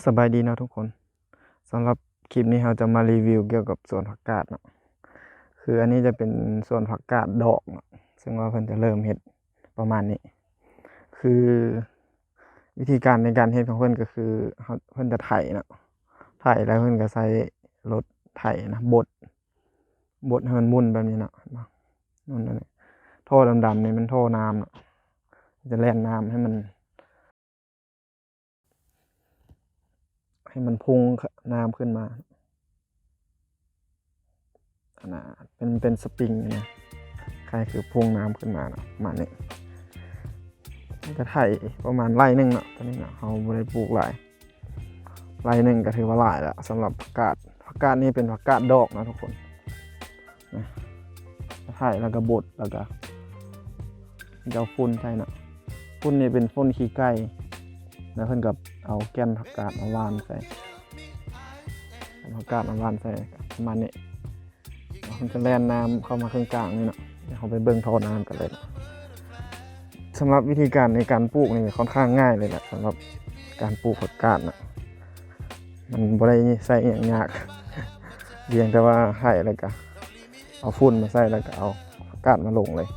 สบายดีเนาะทุกคนสำหรับคลิปนี้เราจะมารีวิวเกี่ยวกับสวนผักกาดเนาะคืออันนี้จะเป็นสวนผักกาดดอกเนาะซึ่งว่าเพิ่นจะเริ่มเฮ็ดประมาณนี้คือวิธีการในการเฮ็ดของเพิ่นก็คือเพิ่นจะไถเนาะไถแล้วเพิ่นก็ใช้รถไถนะบดให้มันหมุนแบบนี้เนาะนั่นนั่นท่อดำๆนี่มันท่อน้ำเนาะจะแล่นน้ำให้มันพุ่งน้ำขึ้นมานะเป็นสปริงนะคล้ายคือพุ่งน้ำขึ้นมาเนาะประมาณนี้ก็ไถประมาณไร่หนึ่งเนาะตอนนี้เนาะเราบ่ได้ปลูกหลายไร่หนึ่งก็ถือว่าหลายแล้วสำหรับผักกาดนี่เป็นผักกาดดอกนะทุกคนนะไถแล้วก็บดแล้วก็จะเอาฝุ่นใช่เนาะฝุ่นนี่เป็นฝุ่นขี้ไก่แล้วเพิ่นกับเอาแก่นผักกาดมาวานใส่ผักกาดมาวานใส่ประมาณนี้มันจะแล่นน้ำเข้ามาครึ่งกลางนี่เนาะเดี๋ยวเราไปเบิ่งท่อน้ำกันเลยสำหรับวิธีการในการปลูกนี่ค่อนข้างง่ายเลยแหละสำหรับการปลูกผักกาดนะมันบ่ได้ใส่อย่างยากเพียงแต่ว่าให้แล้วก็เอาฝุ่นมาใส่แล้วก็เอาผักกาดมาลงเลย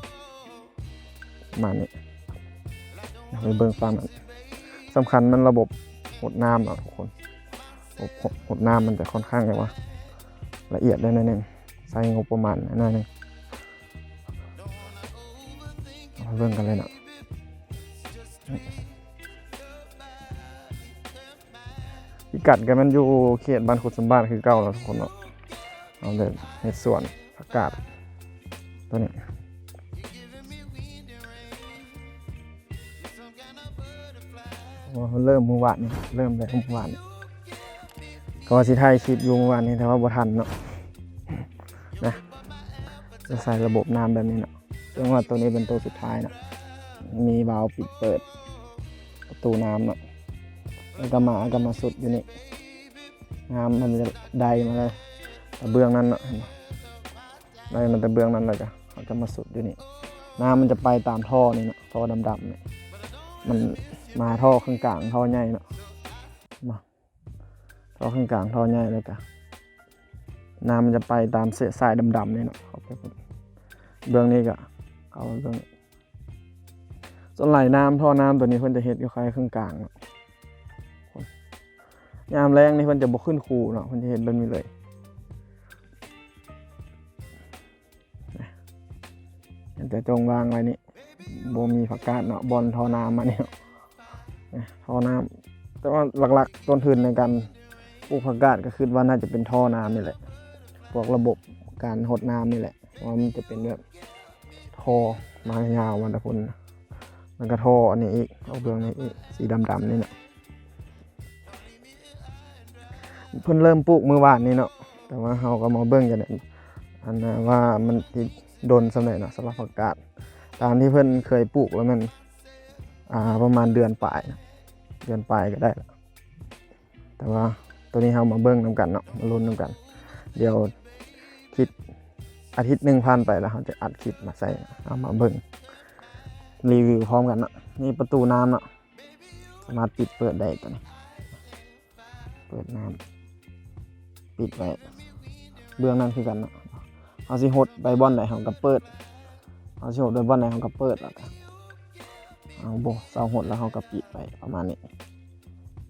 ประมาณนี้ไปเบิ่งฟังนั้นสำคัญมันระบบหดน้ำเนาะทุกคนระบบหดน้ำมันจะค่อนข้างแบบว่าละเอียดได้หน่อยนึงใส่งบประมาณหน่อยนึงมาเบิ่งกันเลยเนาะพิกัดกันมันอยู่เขตบ้านขุดสมบัติคือเก่าแล้วทุกคนเนาะเอาเลยในสวนผักกาดตัวนี้เริ่มเมื่อวานนี่เริ่มเลยเมื่อวานก็สิไทยคลิปอยู่เมื่อวานนี้แต่ว่าบ่ทันเนาะนะจะใส่ระบบน้ำแบบนี้เนาะซึ่งว่าตัวนี้เป็นตัวสุดท้ายเนาะมีวาล์วปิดเปิดประตูน้ำเนาะแล้วก็มาสุดอยู่นี่น้ำมันจะไดมาเลยแต่เบื้องนั้นเนาะไดมันแต่เบื้องนั้นเลยก็เขาจะมาสุดอยู่นี่น้ำมันจะไปตามท่อนี่เนาะท่อดำๆเนี่ยมันมาท่อข้างกลางท่อใหญ่เนาะมาท่อข้างกลางท่อใหญ่เลยก็น้ำมันจะไปตามเศษทรายดำๆนี่เนาะเบื้องนี้ก็เอาเบื้องส่วนไหลน้ำท่อน้ำตัวนี้เพิ่นจะเฮ็ดอยู่คล้ายข้างกลางเนาะยามแรงนี่เพิ่นจะบ่ขึ้นคูเนาะเพิ่นจะเฮ็ดแบบนี้เลยแต่จงวางไว้นี่บ่มีผักกาดเนาะบอลท่อน้ำมาเนี่ยท่อน้ำแต่ว่าหลักๆต้นทุนในการปลูกผักกาดก็คือว่าน่าจะเป็นท่อน้ำนี่แหละพวกระบบการหดน้ำนี่แหละว่ามันจะเป็นแบบท่อมายาวมันตะพุนมันก็ท่ออันนี้อีกเอาเบื้องนี้อีกสีดำๆนี่เนาะเพิ่นเริ่มปลูกเมื่อวานนี้เนาะแต่ว่าเราก็มาเบิ่งกันอันนะว่ามันโดนสำเร็จเนาะสำหรับผักกาดตามที่เพิ่นเคยปลูกแล้วมันประมาณเดือนปลายก็ได้แล้วแต่ว่าตัวนี้เรามาเบิ่งนำกันเนาะมาลุ้นนำกันเดี๋ยวคิดอาทิตย์1ผ่านไปแล้วเราจะอัดคลิปมาใส่เอามาเบิ่งรีวิวพร้อมกันเนาะนี่ประตูน้ำเนาะสามารถปิดเปิดได้ตัวนี้เปิดน้ำปิดไว้เบื้องนั้นคือกันเนาะเอาสิหดไปบอลไหนเราก็เปิดเอาสิหดไปบอลไหนเราก็เปิดแล้วกันเอาเสาหดแล้วเราก็ปิดไปประมาณนี้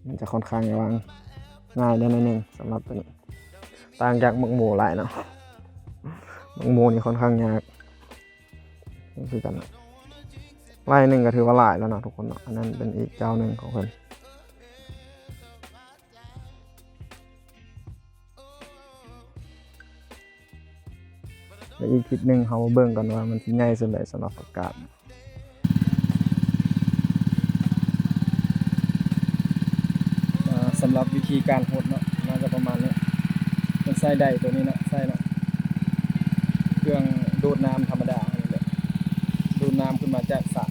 มันจะค่อนข้างวางง่ายได้หน่อยนึงสำหรับตัวนี้ต่างจากหมักหมูหลายเนาะหมักหมูนี่ค่อนข้างยากนี่คือกันไร่หนึ่งก็ถือว่าหลายแล้วเนาะทุกคนเนาะอันนั้นเป็นอีกเจ้าหนึ่งของเพิ่นและอีกคลิปหนึ่งเขาเบิ่งกันว่ามันที่ง่ายสุดเลยสำหรับผักกาดสำหรับวิธีการหดเนาะน่าจะประมาณนี้เป็นไส้ใดตัวนี้เนาะไส้เนาะเครื่องดูดน้ำธรรมดาเลยดูดน้ำขึ้นมาจากสระ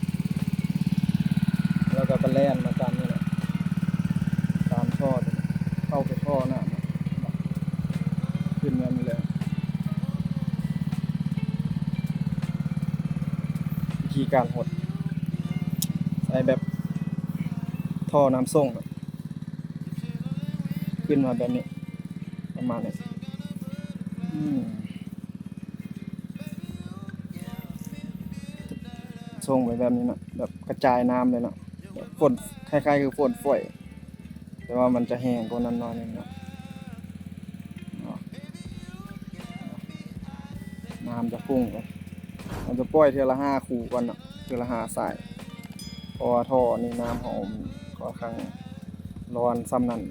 แล้วก็แล่นมาตามนี่แหละตามท่อเข้าไปท่อน้ำขึ้นมานี่เลยวิธีการหดใส่แบบท่อน้ำส่ง ขึ้นมาแบบนี้ประมาณนี้ส่งไปแบบนี้เนาะแบบกระจายน้ำเลยเนาะแบบฝนคล้ายๆคือฝนฝอยแต่ว่ามันจะแห้งกว่านั้นหน่อยนึงเนาะน้ำจะพุ่งไปมันจะปล่อยเทือละ5 คู่ก่อนเนาะเทือละ5 สายเพราะว่าท่อนี่น้ำหอมค่อนข้างร้อนซ้ำนั่น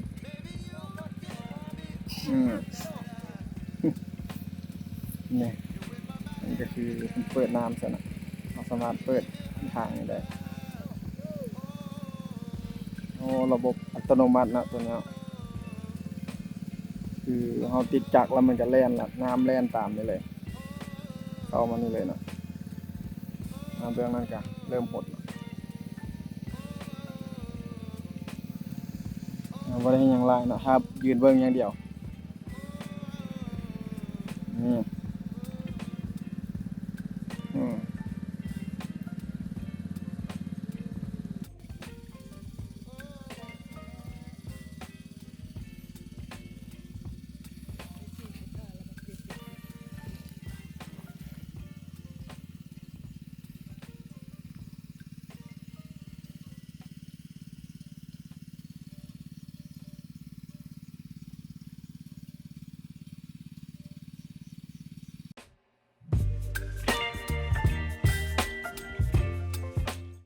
นี่นี่ก็คือเปิดน้ำซะนะเราสามารถเปิดทางนี้ได้โอ้ระบบอัตโนมัตินะตัวนี้คือเราติดจักรแล้วมันจะแล่นละน้ำแล่นตามไปเลยเข้ามานี่เลยเนาะน้ำเรื่องนั้นกันเริ่มหดไม่ได้ยังไรเนาะครับยืนเบิ้งอย่างเดียวนี่